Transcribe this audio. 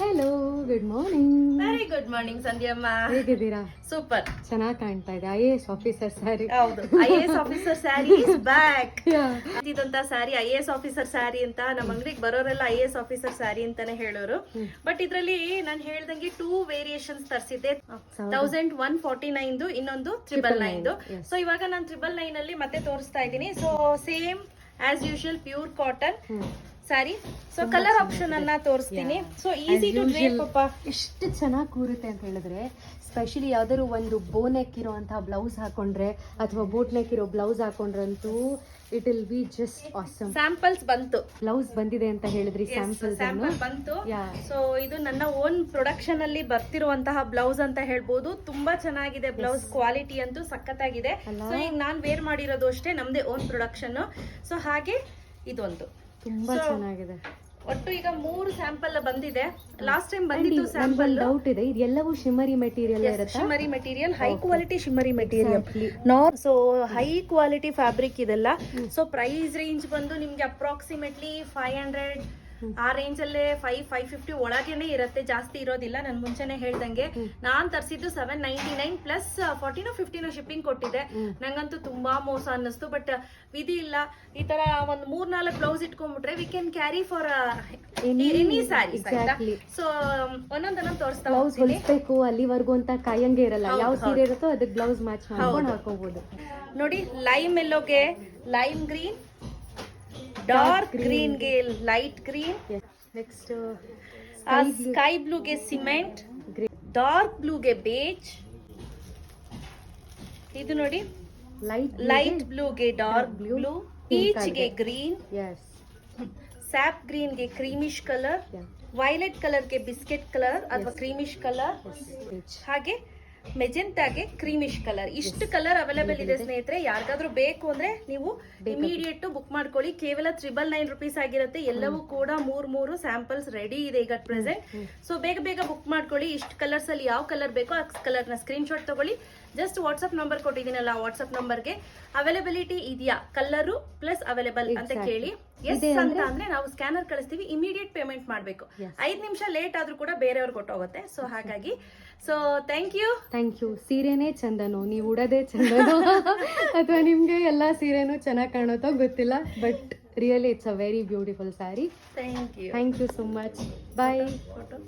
Hello, good morning. Very good morning ಸಂಧ್ಯಮ್ಮ. ಹೇಗಿದ್ದೀರಾ? Super, ಚೆನ್ನಾಗಿ ಕಾಣ್ತಾ ಇದೆ. IAS officer sari. ಹೌದು, IAS officer sari is back. ಇದಂತ ಸ್ಯಾರಿ IAS ಆಫೀಸರ್ ಸ್ಯಾರಿ ಅಂತ ನಮ್ಮ ಅಂಗಡಿಗೆ ಬರೋರೆಲ್ಲ IAS ಆಫೀಸರ್ ಸ್ಯಾರಿ ಅಂತಾನೆ ಹೇಳೋರು. ಬಟ್ ಇದ್ರಲ್ಲಿ ನಾನು ಹೇಳ್ದಂಗೆ 2 ವೇರಿಯೇಷನ್ಸ್ ತರಿಸಿದ್ದೆ. 1149 ಇನ್ನೊಂದು 999. ಸೊ ಇವಾಗ ನಾನು 999 ಅಲ್ಲಿ ಮತ್ತೆ ತೋರಿಸ್ತಾ ಇದ್ದೀನಿ. So same as usual pure cotton sari. So colour option ಅನ್ನ ತೋರಿಸ್ತೀನಿ. ಸೊ ಈಸಿ ಟು ಡ್ರೇಪ್ ಅಪ್ಪ. ಎಷ್ಟು ಚೆನ್ನಾಗಿ ಕೂರುತ್ತೆ ಅಂತ ಹೇಳಿದ್ರೆ, ಸ್ಪೆಷಲಿ ಯಾವ್ದಾದ್ರು ಒಂದು ಬೋನೆಕ್ ಇರುವಂತಹ ಬ್ಲೌಸ್ ಹಾಕೊಂಡ್ರೆ ಅಥವಾ ಬೋಟ್ ನೆಕ್ ಇರೋ ಬ್ಲೌಸ್ ಹಾಕೊಂಡ್ರಂತೂ it will be just awesome. Samples ಬಂತು, ಬ್ಲೌಸ್ ಬಂದಿದೆ ಅಂತ ಹೇಳಿದ್ರಿ. ಸ್ಯಾಂಪಲ್ ಬಂತು. ಸೊ ಇದು ನನ್ನ ಓನ್ ಪ್ರೊಡಕ್ಷನ್ ಅಲ್ಲಿ ಬರ್ತಿರುವಂತಹ ಬ್ಲೌಸ್ ಅಂತ ಹೇಳ್ಬೋದು. ತುಂಬಾ ಚೆನ್ನಾಗಿದೆ ಬ್ಲೌಸ್, ಕ್ವಾಲಿಟಿ ಅಂತೂ ಸಖತ್ತಾಗಿದೆ. ಸೊ ಈಗ ನಾನ್ ವೇರ್ ಮಾಡಿರೋದು ಅಷ್ಟೇ ನಮ್ದೇ ಓನ್ ಪ್ರೊಡಕ್ಷನ್. ಸೊ ಹಾಗೆ ಇದೊಂದು ತುಂಬಾ ಚೆನ್ನಾಗಿದೆ. ಒಟ್ಟು ಈಗ 3 ಸ್ಯಾಂಪಲ್ ಬಂದಿದೆ. ಲಾಸ್ಟ್ ಟೈಮ್ ಬಂದಿತ್ತು ಸ್ಯಾಂಪಲ್. ಡೌಟ್ ಇದೆ, ಇದೆಲ್ಲವೂ ಶಿಮ್ಮರಿ ಮೆಟೀರಿಯಲ್ ಇರುತ್ತೆ. Shimmery material, high quality shimmery material. So high quality fabric ಇದೆಲ್ಲ. ಸೊ ಪ್ರೈಸ್ ರೇಂಜ್ ಬಂದು ನಿಮ್ಗೆ ಅಪ್ರಾಕ್ಸಿಮೇಟ್ಲಿ 500 ಆ ರೇಂಜ್ ಅಲ್ಲೇ 550 ಒಳಗೇನೆ ಇರುತ್ತೆ, ಜಾಸ್ತಿ ಇರೋದಿಲ್ಲ. ನಾನು ಮುಂಚೆನೆ ಹೇಳ್ದಂಗೆ ನಾನ್ ತರಿಸಿದ್ದು 799 ಪ್ಲಸ್ 14 15 ಶಿಪ್ಪಿಂಗ್ ಕೊಟ್ಟಿದೆ. ನಂಗಂತೂ ತುಂಬಾ ಮೋಸ ಅನ್ನಿಸ್ತು. ಬಟ್ ವಿಧಿ ಇಲ್ಲ, ಈ ತರ ಒಂದ್ 3-4 ಬ್ಲೌಸ್ ಇಟ್ಕೊಂಡ್ಬಿಟ್ರೆ we can carry for any sari. So ಒಂದೊಂದೊಂದು ತೋರಿಸ್ತಾ ಹೊಲಿಸ್ಬೇಕು ಅಲ್ಲಿವರೆಗೂ ಅಂತ ಕಾಯಂಗೆ ಇರಲ್ಲ. ಯಾವ ಸೀರೆ ಇರುತ್ತೋ ಅದಕ್ಕೆ ಬ್ಲೌಸ್ ಮ್ಯಾಚ್ ಮಾಡ್ಕೊಂಡು ಹಾಕೋಬಹುದು. ನೋಡಿ, ಲೈಮ್ ಎಲ್ಲೋಗೆ ಲೈಮ್ ಗ್ರೀನ್, ಡಾರ್ಕ್ ಗ್ರೀನ್ ಗೆ light green, next sky blue ಗೆ ಸಿಮೆಂಟ್, ಡಾರ್ಕ್ ಬ್ಲೂ ಗೆ ಬೇಜ್, ಇದು ನೋಡಿ ಲೈಟ್ ಬ್ಲೂ ಗೆ ಡಾರ್ಕ್ ಬ್ಲೂ, ಪೀಚ್ ಗೆ ಗ್ರೀನ್, ಸ್ಯಾಪ್ ಗ್ರೀನ್ ಗೆ ಕ್ರೀಮಿಶ್ ಕಲರ್, ವೈಲೆಟ್ ಕಲರ್ ಗೆ ಬಿಸ್ಕೆಟ್ ಕಲರ್ ಅಥವಾ ಕ್ರೀಮಿಶ್ ಕಲರ್, ಹಾಗೆ ಮೆಜೆಂಟಾಗೆ ಕ್ರೀಮಿಶ್ ಕಲರ್. ಇಷ್ಟು ಕಲರ್ ಅವೈಲೇಬಲ್ ಇದೆ ಸ್ನೇಹಿತರೆ. ಯಾರಿಗಾದ್ರೂ ಬೇಕು ಅಂದ್ರೆ ನೀವು ಇಮಿಡಿಯೇಟ್ ಬುಕ್ ಮಾಡ್ಕೊಳ್ಳಿ. ಕೇವಲ 999 rupees ಆಗಿರುತ್ತೆ. ಎಲ್ಲವೂ ಕೂಡ 3 ಸ್ಯಾಂಪಲ್ಸ್ ರೆಡಿ ಇದೆ ಈಗ ಪ್ರೆಸೆಂಟ್. ಸೊ ಬೇಗ ಬೇಗ ಬುಕ್ ಮಾಡ್ಕೊಳ್ಳಿ. ಇಷ್ಟು ಕಲರ್ಸ್ ಅಲ್ಲಿ ಯಾವ ಕಲರ್ ಬೇಕೋ ಆ ಕಲರ್ ನ ಸ್ಕ್ರೀನ್ ಶಾಟ್ ತಗೊಳ್ಳಿ. ಜಸ್ಟ್ ವಾಟ್ಸ್ಆಪ್ ನಂಬರ್ ಕೊಟ್ಟಿದ್ದೀನಲ್ಲ, ವಾಟ್ಸ್ಆಪ್ ನಂಬರ್ಗೆ ಅವೈಲೇಬಿಲಿಟಿ ಇದೆಯಾ ಕಲರ್ ಪ್ಲಸ್ ಅವೈಲೇಬಲ್ ಅಂತ ಕೇಳಿ. ಎಸ್ ಅಂತ ಅಂದ್ರೆ ನಾವು ಸ್ಕ್ಯಾನರ್ ಕಳಿಸ್ತೀವಿ, ಇಮಿಡಿಯೇಟ್ ಪೇಮೆಂಟ್ ಮಾಡಬೇಕು. 5 ನಿಮಿಷ ಲೇಟ್ ಆದ್ರೂ ಕೂಡ ಬೇರೆಯವ್ರು ಕೊಟ್ಟೋಗುತ್ತೆ. ಸೊ ಹಾಗಾಗಿ ಸೊ ಥ್ಯಾಂಕ್ ಯು. ಸೀರೆನೇ ಚಂದನೋ, ನೀವು ಉಡೋದೇ ಚಂದನೋ ಅಥವಾ ನಿಮ್ಗೆ ಎಲ್ಲಾ ಸೀರೆನೂ ಚೆನ್ನಾಗಿ ಕಾಣುತ್ತೋ ಗೊತ್ತಿಲ್ಲ, but really it's a very beautiful sari. Thank you so much. Bye.